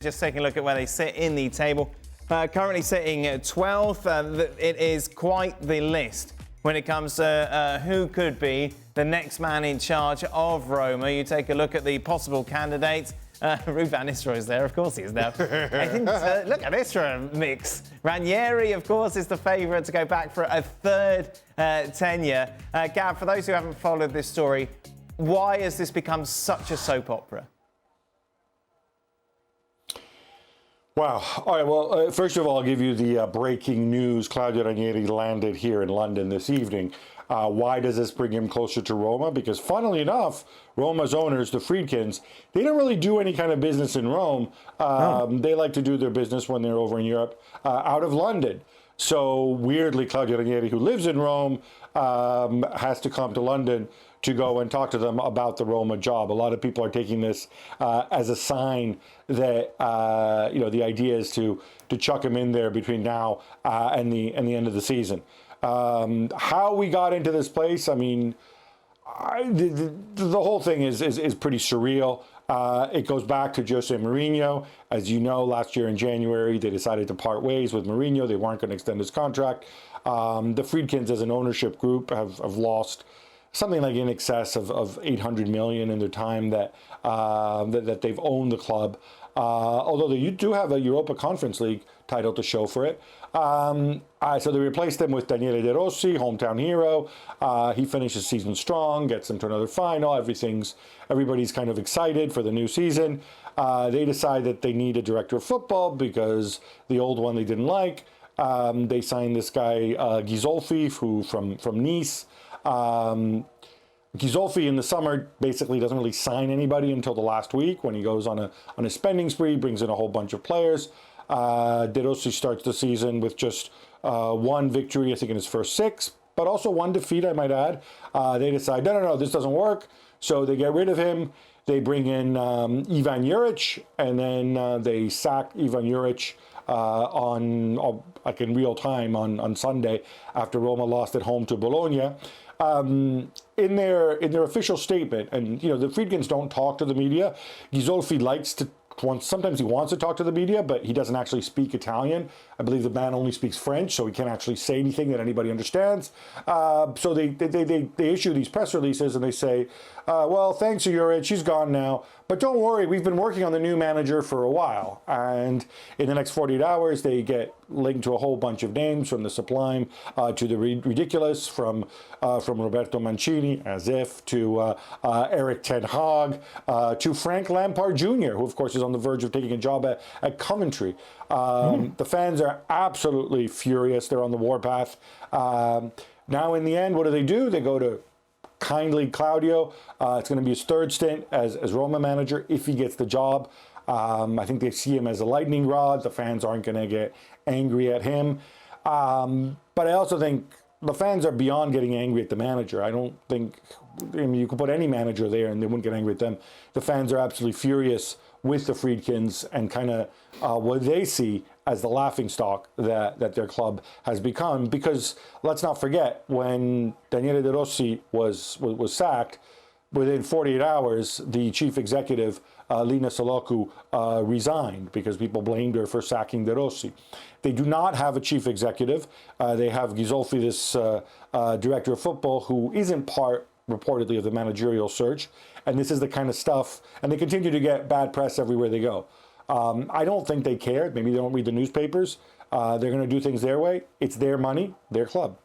Just taking a look at where they sit in the table. Currently sitting at 12th. It is quite the list when it comes to who could be the next man in charge of Roma. You take a look at the possible candidates. Ruud van Nistelrooy is there, of course he is now. I think, look at this mix. Ranieri, of course, is the favourite to go back for a third tenure. Gab, for those who haven't followed this story, why has this become such a soap opera? Wow. All right. Well, first of all, I'll give you the breaking news. Claudio Ranieri landed here in London this evening. Why does this bring him closer to Roma? Because funnily enough, Roma's owners, the Friedkins, they don't really do any kind of business in Rome. They like to do their business when they're over in Europe out of London. So weirdly, Claudio Ranieri, who lives in Rome, has to come to London to go and talk to them about the Roma job. A lot of people are taking this as a sign that the idea is to chuck him in there between now and the end of the season. How we got into this place, I mean, the whole thing is pretty surreal. It goes back to Jose Mourinho. As you know, last year in January, they decided to part ways with Mourinho. They weren't going to extend his contract. The Friedkins, as an ownership group, have lost something like in excess of 800 million in their time that they've owned the club. Although they do have a Europa Conference League title to show for it. So they replaced him with Daniele De Rossi, hometown hero. He finishes the season strong, gets them to another final. Everybody's kind of excited for the new season. They decide that they need a director of football because the old one they didn't like. They signed this guy, Ghisolfi, who from Nice. Ghisolfi in the summer basically doesn't really sign anybody until the last week when he goes on a spending spree, brings in a whole bunch of players. De Rossi starts the season with just one victory, I think, in his first 6, but also one defeat, I might add. They decide, no, this doesn't work. So they get rid of him. They bring in Ivan Juric, and then they sack Ivan Juric in real time on Sunday after Roma lost at home to Bologna. In their official statement, and the Friedkins don't talk to the media. Ghisolfi likes to. Sometimes he wants to talk to the media, but he doesn't actually speak Italian. I believe the man only speaks French, so he can't actually say anything that anybody understands. So they issue these press releases and they say, well, thanks to Juric, she's gone now. But don't worry, we've been working on the new manager for a while. And in the next 48 hours, they get linked to a whole bunch of names, from the sublime to the ridiculous, from Roberto Mancini, as if, to Eric Ten Hag, to Frank Lampard Jr., who, of course, is on the verge of taking a job at Coventry. The fans are absolutely furious. They're on the warpath. Now, in the end, what do? They go to kindly Claudio. It's going to be his third stint as Roma manager if he gets the job. I think they see him as a lightning rod. The fans aren't going to get angry at him. But I also think the fans are beyond getting angry at the manager. I don't think, you could put any manager there and they wouldn't get angry at them. The fans are absolutely furious with the Friedkins and kind of what they see as the laughingstock that their club has become. Because let's not forget, when Daniele De Rossi was sacked, within 48 hours, the chief executive, Lina Saloku, resigned because people blamed her for sacking De Rossi. They do not have a chief executive. They have Ghisolfi, this director of football, who isn't part, reportedly, of the managerial search. And this is the kind of stuff, and they continue to get bad press everywhere they go. I don't think they care. Maybe they don't read the newspapers. They're going to do things their way. It's their money, their club.